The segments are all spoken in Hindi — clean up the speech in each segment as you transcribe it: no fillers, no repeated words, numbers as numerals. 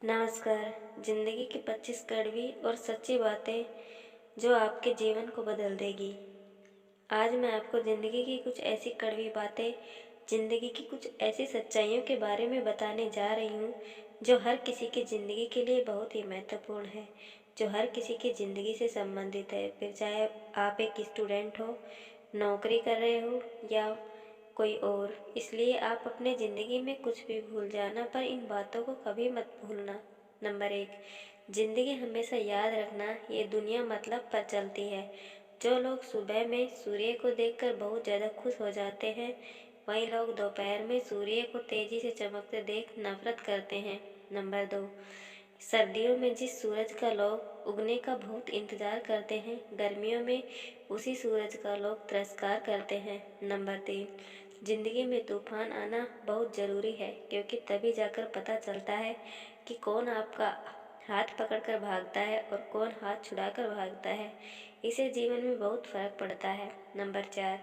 नमस्कार। ज़िंदगी की 25 कड़वी और सच्ची बातें जो आपके जीवन को बदल देगी। आज मैं आपको ज़िंदगी की कुछ ऐसी कड़वी बातें, ज़िंदगी की कुछ ऐसी सच्चाइयों के बारे में बताने जा रही हूँ, जो हर किसी की ज़िंदगी के लिए बहुत ही महत्वपूर्ण है, जो हर किसी की ज़िंदगी से संबंधित है। फिर चाहे आप एक स्टूडेंट हो, नौकरी कर रहे हो या कोई और। इसलिए आप अपने ज़िंदगी में कुछ भी भूल जाना, पर इन बातों को कभी मत भूलना। नंबर 1, ज़िंदगी हमेशा याद रखना, ये दुनिया मतलब पर चलती है। जो लोग सुबह में सूर्य को देखकर बहुत ज़्यादा खुश हो जाते हैं, वही लोग दोपहर में सूर्य को तेज़ी से चमकते देख नफरत करते हैं। नंबर 2, सर्दियों में जिस सूरज का लोग उगने का बहुत इंतज़ार करते हैं, गर्मियों में उसी सूरज का लोग तिरस्कार करते हैं। नंबर 3, ज़िंदगी में तूफान आना बहुत ज़रूरी है, क्योंकि तभी जाकर पता चलता है कि कौन आपका हाथ पकड़कर भागता है और कौन हाथ छुड़ाकर भागता है। इससे जीवन में बहुत फ़र्क पड़ता है। नंबर 4,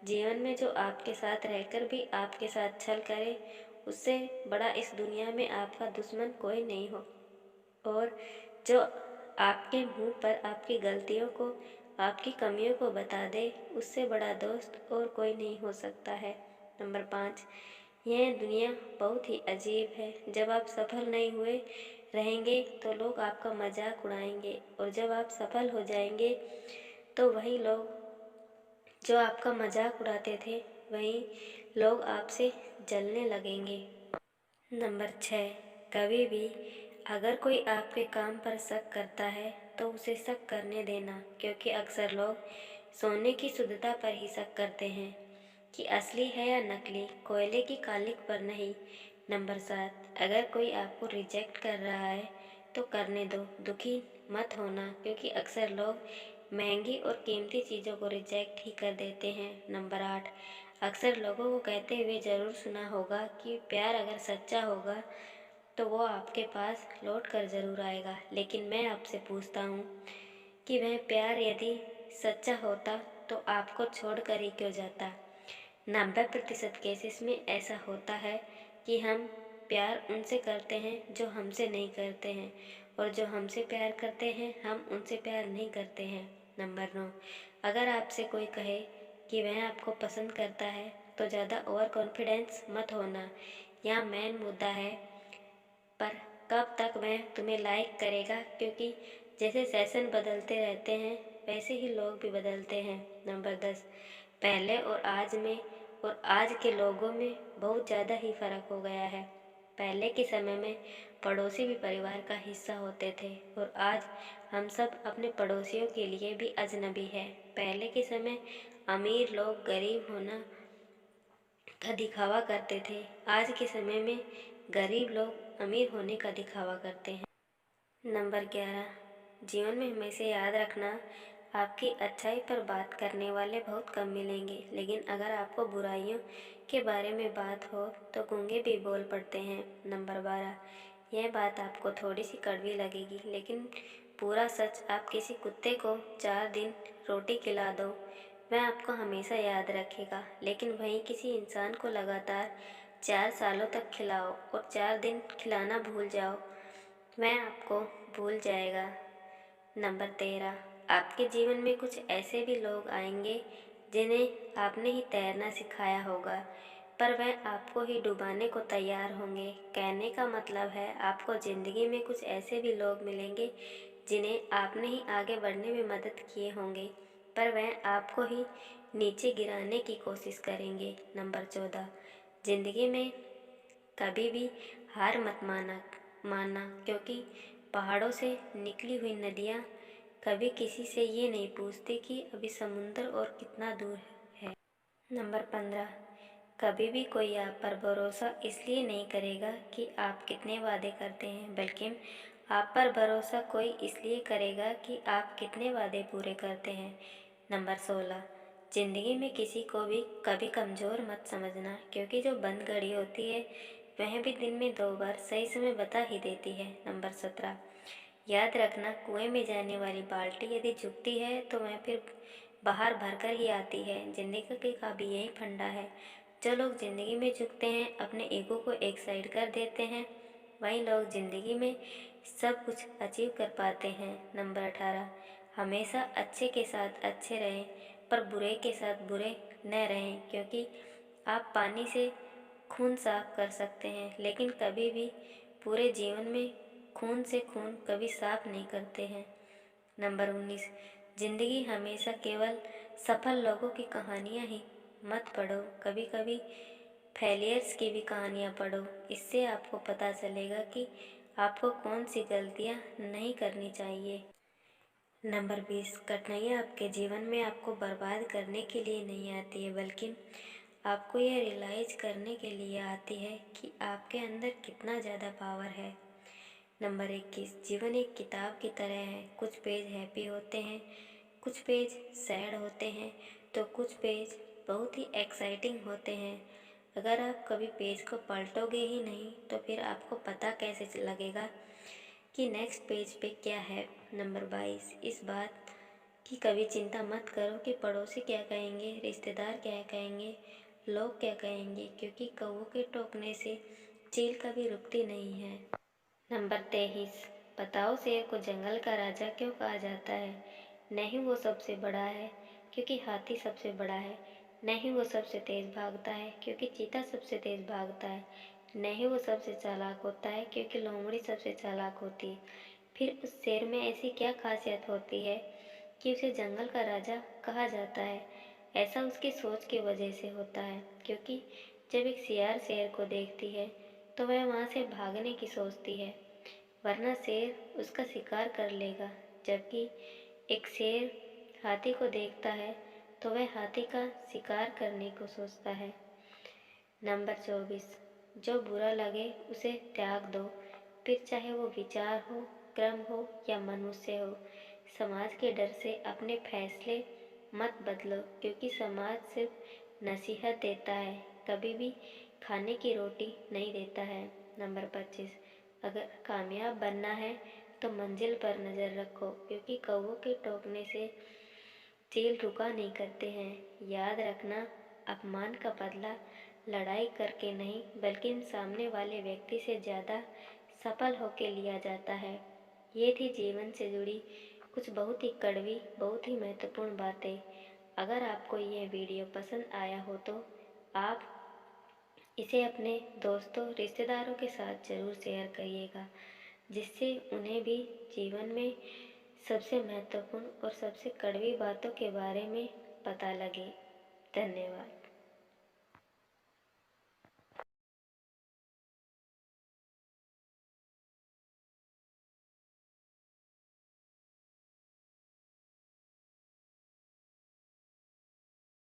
जीवन में जो आपके साथ रहकर भी आपके साथ छल करे, उससे बड़ा इस दुनिया में आपका दुश्मन कोई नहीं हो। और जो आपके मुंह पर आपकी गलतियों को, आपकी कमियों को बता दे, उससे बड़ा दोस्त और कोई नहीं हो सकता है। नंबर 5, यह दुनिया बहुत ही अजीब है। जब आप सफल नहीं हुए रहेंगे तो लोग आपका मजाक उड़ाएंगे, और जब आप सफल हो जाएंगे तो वही लोग जो आपका मजाक उड़ाते थे, वही लोग आपसे जलने लगेंगे। नंबर 6, कभी भी अगर कोई आपके काम पर शक करता है तो उसे शक करने देना, क्योंकि अक्सर लोग सोने की शुद्धता पर ही शक करते हैं कि असली है या नकली, कोयले की कालिक पर नहीं। नंबर 7, अगर कोई आपको रिजेक्ट कर रहा है तो करने दो, दुखी मत होना, क्योंकि अक्सर लोग महंगी और कीमती चीज़ों को रिजेक्ट ही कर देते हैं। नंबर 8, अक्सर लोगों को कहते हुए ज़रूर सुना होगा कि प्यार अगर सच्चा होगा तो वो आपके पास लौट कर ज़रूर आएगा। लेकिन मैं आपसे पूछता हूँ कि वह प्यार यदि सच्चा होता तो आपको छोड़ कर ही क्यों जाता। 90% केसेस में ऐसा होता है कि हम प्यार उनसे करते हैं जो हमसे नहीं करते हैं, और जो हमसे प्यार करते हैं हम उनसे प्यार नहीं करते हैं। नंबर 9, अगर आपसे कोई कहे कि वह आपको पसंद करता है तो ज़्यादा ओवर कॉन्फिडेंस मत होना। यहाँ मेन मुद्दा है, पर कब तक वह तुम्हें लाइक करेगा, क्योंकि जैसे सेशन बदलते रहते हैं वैसे ही लोग भी बदलते हैं। नंबर 10, पहले और आज के लोगों में बहुत ज़्यादा ही फ़र्क हो गया है। पहले के समय में पड़ोसी भी परिवार का हिस्सा होते थे, और आज हम सब अपने पड़ोसियों के लिए भी अजनबी है। पहले के समय अमीर लोग गरीब होना का दिखावा करते थे, आज के समय में गरीब लोग अमीर होने का दिखावा करते हैं। नंबर 11, जीवन में हमेशा याद रखना, आपकी अच्छाई पर बात करने वाले बहुत कम मिलेंगे, लेकिन अगर आपको बुराइयों के बारे में बात हो तो गूंगे भी बोल पड़ते हैं। नंबर 12, यह बात आपको थोड़ी सी कड़वी लगेगी, लेकिन पूरा सच, आप किसी कुत्ते को 4 दिन रोटी खिला दो, वह आपको हमेशा याद रखेगा, लेकिन वहीं किसी इंसान को लगातार 4 सालों तक खिलाओ और 4 दिन खिलाना भूल जाओ, वह आपको भूल जाएगा। नंबर 13, आपके जीवन में कुछ ऐसे भी लोग आएंगे जिन्हें आपने ही तैरना सिखाया होगा, पर वह आपको ही डुबाने को तैयार होंगे। कहने का मतलब है, आपको ज़िंदगी में कुछ ऐसे भी लोग मिलेंगे जिन्हें आपने ही आगे बढ़ने में मदद किए होंगे, पर वह आपको ही नीचे गिराने की कोशिश करेंगे। नंबर 14, ज़िंदगी में कभी भी हार मत मानना, क्योंकि पहाड़ों से निकली हुई नदियाँ कभी किसी से ये नहीं पूछती कि अभी समुंदर और कितना दूर है। नंबर 15, कभी भी कोई आप पर भरोसा इसलिए नहीं करेगा कि आप कितने वादे करते हैं, बल्कि आप पर भरोसा कोई इसलिए करेगा कि आप कितने वादे पूरे करते हैं। नंबर 16, ज़िंदगी में किसी को भी कभी कमज़ोर मत समझना, क्योंकि जो बंद घड़ी होती है वह भी दिन में 2 बार सही समय बता ही देती है। नंबर 17, याद रखना, कुएं में जाने वाली बाल्टी यदि झुकती है तो वह फिर बाहर भरकर ही आती है। जिंदगी का भी यही फंडा है। जो लोग ज़िंदगी में झुकते हैं, अपने ईगो को एक साइड कर देते हैं, वहीं लोग ज़िंदगी में सब कुछ अचीव कर पाते हैं। नंबर 18, हमेशा अच्छे के साथ अच्छे रहें पर बुरे के साथ बुरे न रहें, क्योंकि आप पानी से खून साफ कर सकते हैं लेकिन कभी भी पूरे जीवन में खून से खून कभी साफ नहीं करते हैं। नंबर 19, जिंदगी हमेशा केवल सफल लोगों की कहानियाँ ही मत पढ़ो, कभी कभी फेलियर्स की भी कहानियाँ पढ़ो। इससे आपको पता चलेगा कि आपको कौन सी गलतियाँ नहीं करनी चाहिए। नंबर 20, कठिनाइयाँ आपके जीवन में आपको बर्बाद करने के लिए नहीं आती है, बल्कि आपको यह रियलाइज करने के लिए आती है कि आपके अंदर कितना ज़्यादा पावर है। नंबर 21, जीवन एक किताब की तरह है। कुछ पेज हैप्पी होते हैं, कुछ पेज सैड होते हैं, तो कुछ पेज बहुत ही एक्साइटिंग होते हैं। अगर आप कभी पेज को पलटोगे ही नहीं तो फिर आपको पता कैसे लगेगा कि नेक्स्ट पेज पे क्या है। नंबर 22, इस बात की कभी चिंता मत करो कि पड़ोसी क्या कहेंगे, रिश्तेदार क्या कहेंगे, लोग क्या कहेंगे, क्योंकि कौवों के टोकने से चील कभी रुकती नहीं है। नंबर 23, बताओ शेर को जंगल का राजा क्यों कहा जाता है? नहीं वो सबसे बड़ा है क्योंकि हाथी सबसे बड़ा है, नहीं वो सबसे तेज भागता है क्योंकि चीता सबसे तेज भागता है, नहीं वो सबसे चालाक होता है क्योंकि लोमड़ी सबसे चालाक होती है। फिर उस शेर में ऐसी क्या खासियत होती है कि उसे जंगल का राजा कहा जाता है? ऐसा उसकी सोच की वजह से होता है, क्योंकि जब एक सियार शेर को देखती है तो वह वहाँ से भागने की सोचती है, वरना शेर उसका शिकार कर लेगा। जबकि एक शेर हाथी को देखता है तो वह हाथी का शिकार करने को सोचता है। नंबर 24, जो बुरा लगे उसे त्याग दो, फिर चाहे वो विचार हो, क्रम हो या मनुष्य हो। समाज के डर से अपने फैसले मत बदलो, क्योंकि समाज सिर्फ नसीहत देता है, कभी भी खाने की रोटी नहीं देता है। नंबर 25, अगर कामयाब बनना है तो मंजिल पर नज़र रखो, क्योंकि कौवों के टोकने से चील रुका नहीं करते हैं। याद रखना, अपमान का बदला लड़ाई करके नहीं बल्कि सामने वाले व्यक्ति से ज़्यादा सफल होके लिया जाता है। ये थी जीवन से जुड़ी कुछ बहुत ही कड़वी, बहुत ही महत्वपूर्ण बातें। अगर आपको ये वीडियो पसंद आया हो तो आप इसे अपने दोस्तों, रिश्तेदारों के साथ ज़रूर शेयर करिएगा, जिससे उन्हें भी जीवन में सबसे महत्वपूर्ण और सबसे कड़वी बातों के बारे में पता लगे। धन्यवाद।